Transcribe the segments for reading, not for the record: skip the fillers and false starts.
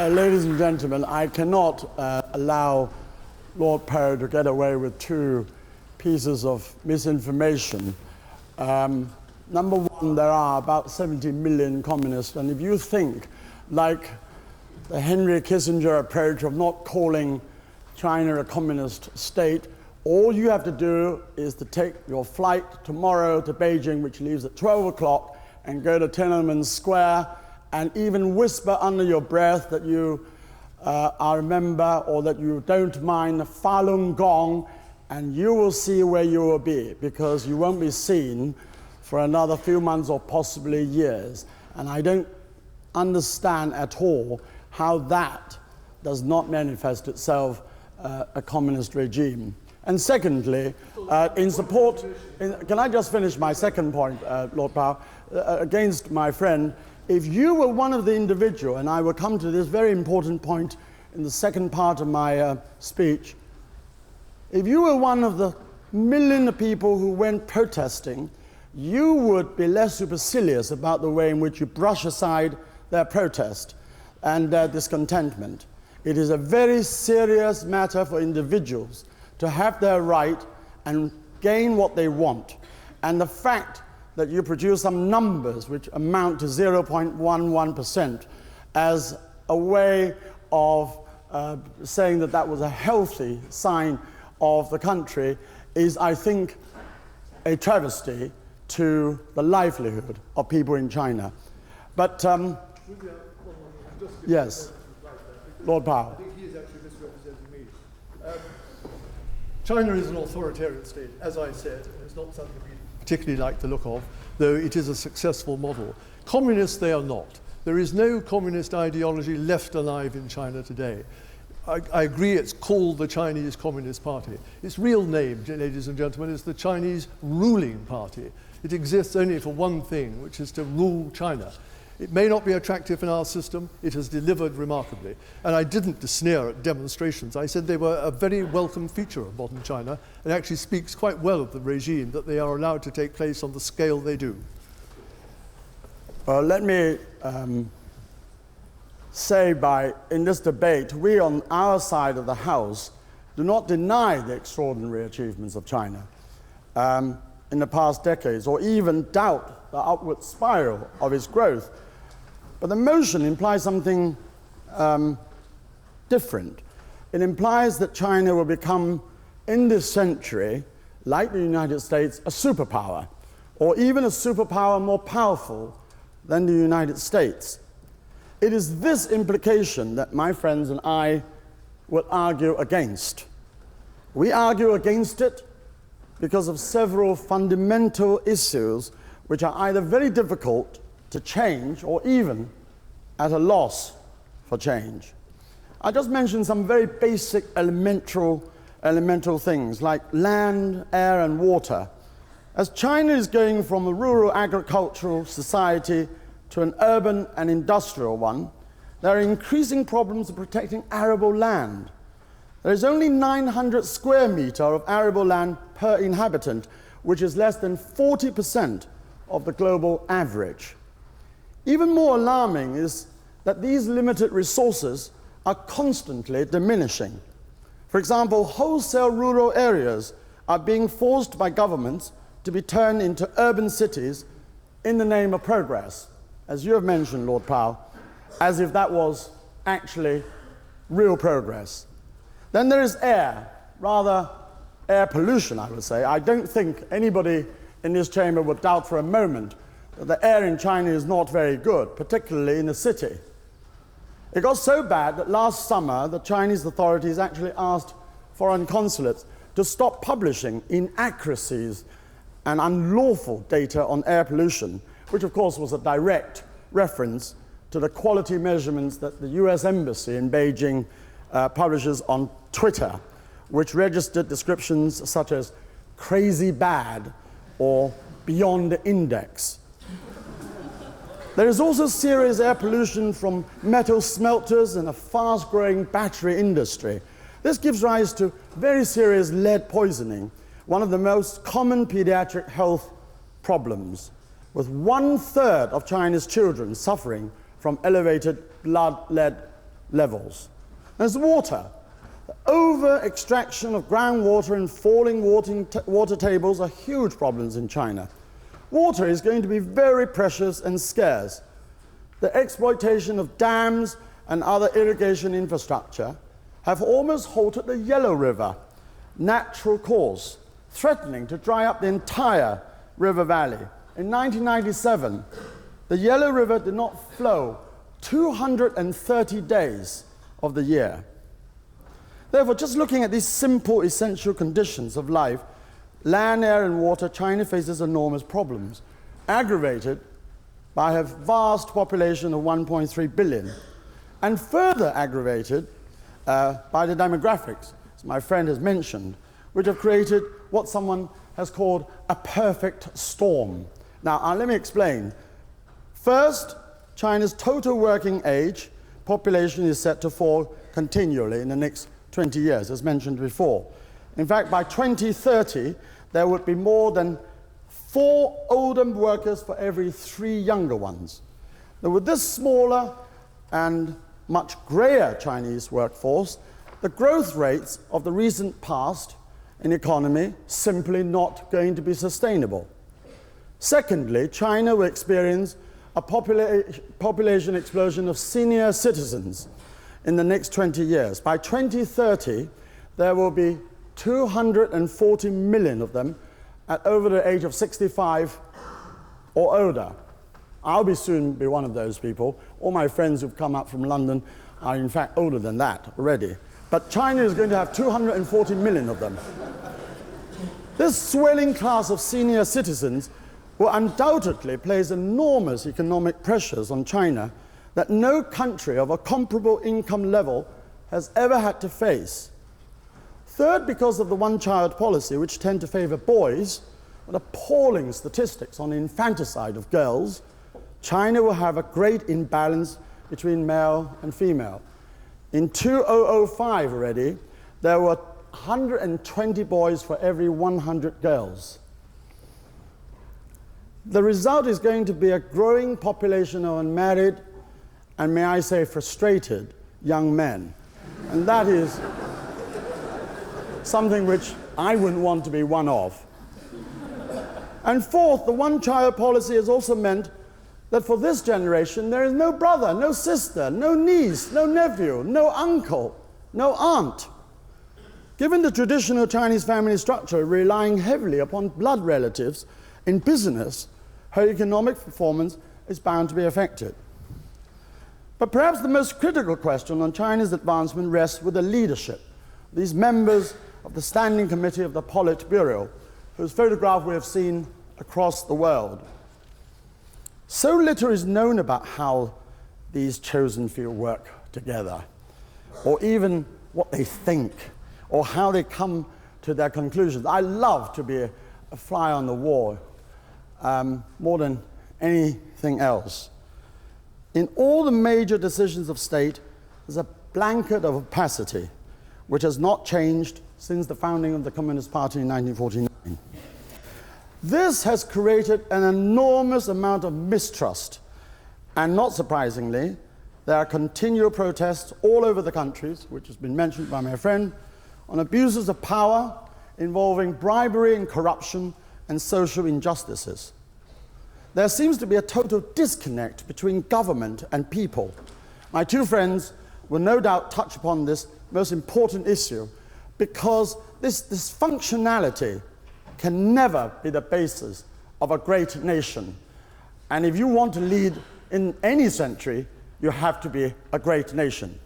Ladies and gentlemen, I cannot allow Lord Poe to get away with two pieces of misinformation. Number one, there are about 70 million communists, and if you think, like the Henry Kissinger approach of not calling China a communist state, all you have to do is to take your flight tomorrow to Beijing, which leaves at 12 o'clock, and go to Tiananmen Square, and even whisper under your breath that you are a member or that you don't mind Falun Gong, and you will see where you will be, because you won't be seen for another few months or possibly years. And I don't understand at all how that does not manifest itself a communist regime. And secondly, in support, can I just finish my second point, Lord Power, against my friend, if you were one of the individual, and I will come to this very important point in the second part of my speech, if you were one of the million of people who went protesting, you would be less supercilious about the way in which you brush aside their protest and their discontentment. It is a very serious matter for individuals to have their right and gain what they want. And the fact that you produce some numbers which amount to 0.11% as a way of saying that that was a healthy sign of the country is, I think, a travesty to the livelihood of people in China. But, yes, Lord Power. I think he is actually misrepresenting me. China is an authoritarian state, as I said, and it's not something we particularly like the look of, though it is a successful model. Communists, they are not. There is no communist ideology left alive in China today. I agree it's called the Chinese Communist Party. Its real name, ladies and gentlemen, is the Chinese Ruling Party. It exists only for one thing, which is to rule China. It may not be attractive in our system, it has delivered remarkably. And I didn't sneer at demonstrations. I said they were a very welcome feature of modern China, and actually speaks quite well of the regime that they are allowed to take place on the scale they do. Well, let me say in this debate, we on our side of the House do not deny the extraordinary achievements of China in the past decades, or even doubt the upward spiral of its growth. But the motion implies something different. It implies that China will become, in this century, like the United States, a superpower, or even a superpower more powerful than the United States. It is this implication that my friends and I will argue against. We argue against it because of several fundamental issues which are either very difficult to change or even at a loss for change. I just mentioned some very basic elemental things like land, air, and water. As China is going from a rural agricultural society to an urban and industrial one, there are increasing problems of protecting arable land. There is only 900 square meters of arable land per inhabitant, which is less than 40% of the global average. Even more alarming is that these limited resources are constantly diminishing. For example, wholesale rural areas are being forced by governments to be turned into urban cities in the name of progress, as you have mentioned, Lord Powell, as if that was actually real progress. Then there is air, rather air pollution, I would say. I don't think anybody in this chamber would doubt for a moment that the air in China is not very good, particularly in the city. It got so bad that last summer the Chinese authorities actually asked foreign consulates to stop publishing inaccuracies and unlawful data on air pollution, which of course was a direct reference to the quality measurements that the US Embassy in Beijing publishes on Twitter, which registered descriptions such as crazy bad or beyond the index. There is also serious air pollution from metal smelters and a fast-growing battery industry. This gives rise to very serious lead poisoning, one of the most common pediatric health problems, with 1/3 of China's children suffering from elevated blood lead levels. There's water. The over-extraction of groundwater and falling water tables are huge problems in China. Water is going to be very precious and scarce. The exploitation of dams and other irrigation infrastructure have almost halted the Yellow River natural course, threatening to dry up the entire river valley. In 1997, the Yellow River did not flow 230 days of the year. Therefore, just looking at these simple, essential conditions of life, land, air, and water, China faces enormous problems, aggravated by a vast population of 1.3 billion, and further aggravated by the demographics, as my friend has mentioned, which have created what someone has called a perfect storm. Now, let me explain. First, China's total working age population is set to fall continually in the next 20 years, as mentioned before. In fact, by 2030, there would be more than 4 older workers for every 3 younger ones. Now, with this smaller and much grayer Chinese workforce, the growth rates of the recent past in economy simply not going to be sustainable. Secondly, China will experience a population explosion of senior citizens in the next 20 years. By 2030, there will be 240 million of them at over the age of 65 or older. I'll soon be one of those people. All my friends who've come up from London are in fact older than that already. But China is going to have 240 million of them. This swelling class of senior citizens will undoubtedly place enormous economic pressures on China that no country of a comparable income level has ever had to face. Third, because of the one-child policy, which tend to favor boys, with appalling statistics on the infanticide of girls, China will have a great imbalance between male and female. In 2005 already, there were 120 boys for every 100 girls. The result is going to be a growing population of unmarried and, may I say, frustrated young men. And that is something which I wouldn't want to be one of. And fourth, the one-child policy has also meant that for this generation, there is no brother, no sister, no niece, no nephew, no uncle, no aunt. Given the traditional Chinese family structure relying heavily upon blood relatives in business, her economic performance is bound to be affected. But perhaps the most critical question on China's advancement rests with the leadership, these members of the Standing Committee of the Politburo, whose photograph we have seen across the world. So little is known about how these chosen few work together, or even what they think, or how they come to their conclusions. I love to be a fly on the wall more than anything else. In all the major decisions of state, there's a blanket of opacity, which has not changed since the founding of the Communist Party in 1949. This has created an enormous amount of mistrust, and not surprisingly, there are continual protests all over the countries, which has been mentioned by my friend, on abuses of power involving bribery and corruption and social injustices. There seems to be a total disconnect between government and people. My 2 friends will no doubt touch upon this most important issue, because this dysfunctionality can never be the basis of a great nation. And if you want to lead in any century, you have to be a great nation.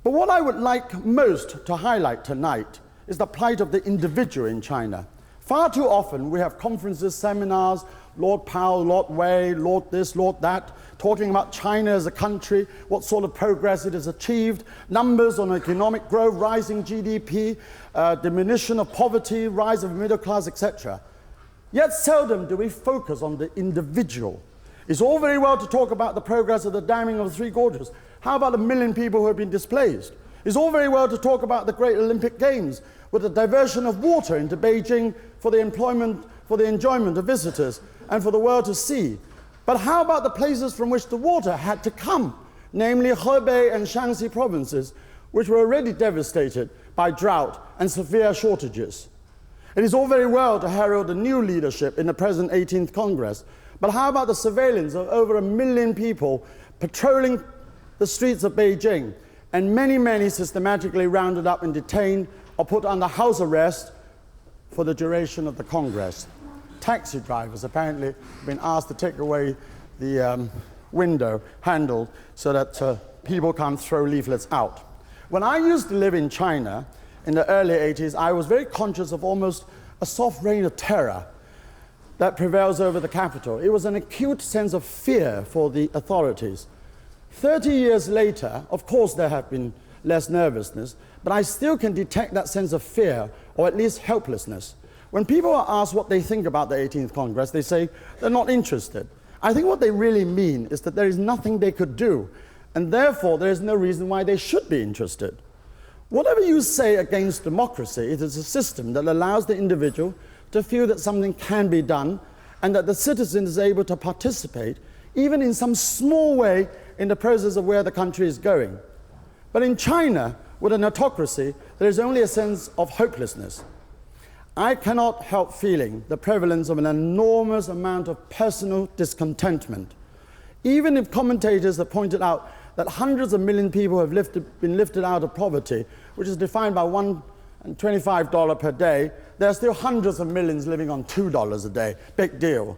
But what I would like most to highlight tonight is the plight of the individual in China. Far too often we have conferences, seminars, Lord Powell, Lord Wei, Lord this, Lord that, talking about China as a country, what sort of progress it has achieved, numbers on economic growth, rising GDP, diminution of poverty, rise of middle class, etc. Yet seldom do we focus on the individual. It's all very well to talk about the progress of the damming of the 3 gorges. How about the 1 million people who have been displaced? It's all very well to talk about the great Olympic Games with the diversion of water into Beijing for the enjoyment of visitors and for the world to see. But how about the places from which the water had to come namely Hebei and Shanxi provinces, which were already devastated by drought and severe shortages. It is all very well to herald a new leadership in the present 18th Congress, but how about the surveillance of over 1 million people patrolling the streets of Beijing, and many, many systematically rounded up and detained or put under house arrest for the duration of the Congress? Taxi drivers apparently have been asked to take away the window handle so that people can't throw leaflets out. When I used to live in China in the early 80s, I was very conscious of almost a soft reign of terror that prevails over the capital. It was an acute sense of fear for the authorities. 30 years later, of course there have been less nervousness, but I still can detect that sense of fear, or at least helplessness. When people are asked what they think about the 18th Congress, they say they're not interested. I think what they really mean is that there is nothing they could do, and therefore there is no reason why they should be interested. Whatever you say against democracy, it is a system that allows the individual to feel that something can be done and that the citizen is able to participate, even in some small way, in the process of where the country is going. But in China, with an autocracy, there is only a sense of hopelessness. I cannot help feeling the prevalence of an enormous amount of personal discontentment. Even if commentators have pointed out that hundreds of million people have been lifted out of poverty, which is defined by $125 per day, there are still hundreds of millions living on $2 a day. Big deal.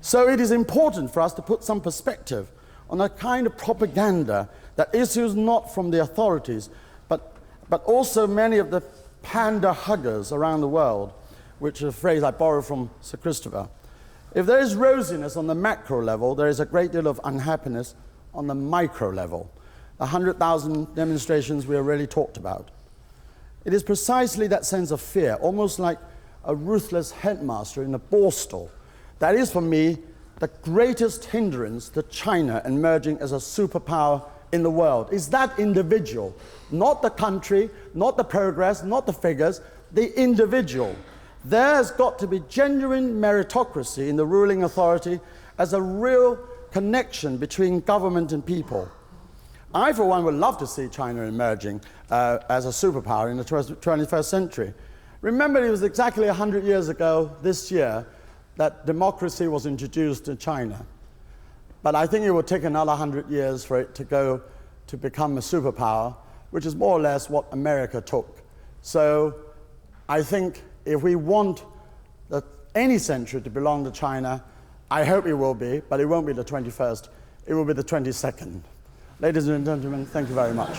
So it is important for us to put some perspective on the kind of propaganda that issues not from the authorities, but also many of the panda huggers around the world, which is a phrase I borrowed from Sir Christopher. If there is rosiness on the macro level, there is a great deal of unhappiness on the micro level. The 100,000 demonstrations we already talked about. It is precisely that sense of fear, almost like a ruthless headmaster in a boar stall, that is for me the greatest hindrance to China emerging as a superpower in the world. Is that individual, not the country, not the progress, not the figures, the individual. There has got to be genuine meritocracy in the ruling authority as a real connection between government and people. I, for one, would love to see China emerging as a superpower in the 21st century. Remember, it was exactly 100 years ago this year that democracy was introduced in China. But I think it will take another 100 years for it to become a superpower, which is more or less what America took. So I think if we want any century to belong to China, I hope it will be, but it won't be the 21st, it will be the 22nd. Ladies and gentlemen, thank you very much.